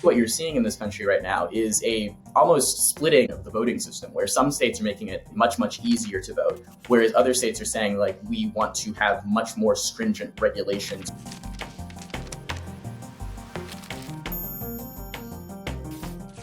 What you're seeing in this country right now is a almost splitting of the voting system, where some states are making it much, much easier to vote, whereas other states are saying, like, we want to have much more stringent regulations.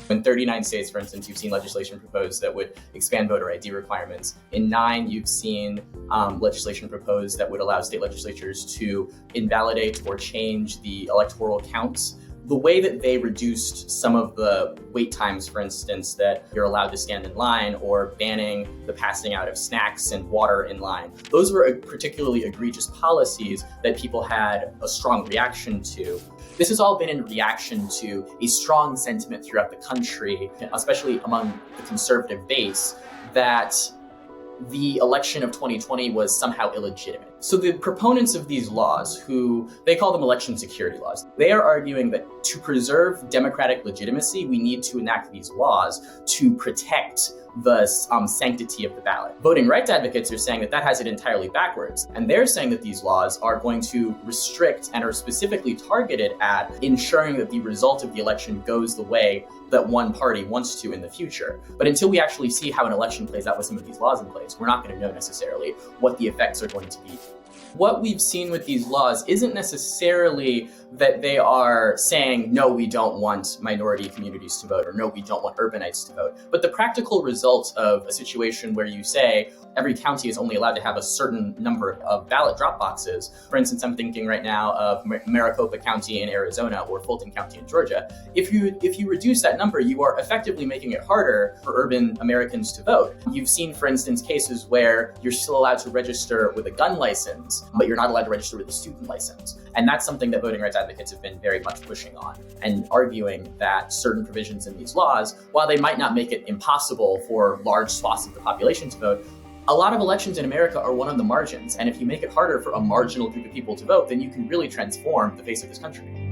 In 39 states, for instance, you've seen legislation proposed that would expand voter ID requirements. In 9, you've seen legislation proposed that would allow state legislatures to invalidate or change the electoral counts. The way that they reduced some of the wait times, for instance, that you're allowed to stand in line, or banning the passing out of snacks and water in line, those were particularly egregious policies that people had a strong reaction to. This has all been in reaction to a strong sentiment throughout the country, especially among the conservative base, that the election of 2020 was somehow illegitimate. So the proponents of these laws, who they call them election security laws, they are arguing that to preserve democratic legitimacy, we need to enact these laws to protect the sanctity of the ballot. Voting rights advocates are saying that that has it entirely backwards. And they're saying that these laws are going to restrict and are specifically targeted at ensuring that the result of the election goes the way that one party wants to in the future. But until we actually see how an election plays out with some of these laws in place, we're not going to know necessarily what the effects are going to be. What we've seen with these laws isn't necessarily that they are saying, no, we don't want minority communities to vote, or no, we don't want urbanites to vote. But the practical result of a situation where you say every county is only allowed to have a certain number of ballot drop boxes. For instance, I'm thinking right now of Maricopa County in Arizona or Fulton County in Georgia. If you reduce that number, you are effectively making it harder for urban Americans to vote. You've seen, for instance, cases where you're still allowed to register with a gun license, but you're not allowed to register with a student license. And that's something that voting rights advocates have been very much pushing on, and arguing that certain provisions in these laws, while they might not make it impossible for large swaths of the population to vote, a lot of elections in America are won on the margins. And if you make it harder for a marginal group of people to vote, then you can really transform the face of this country.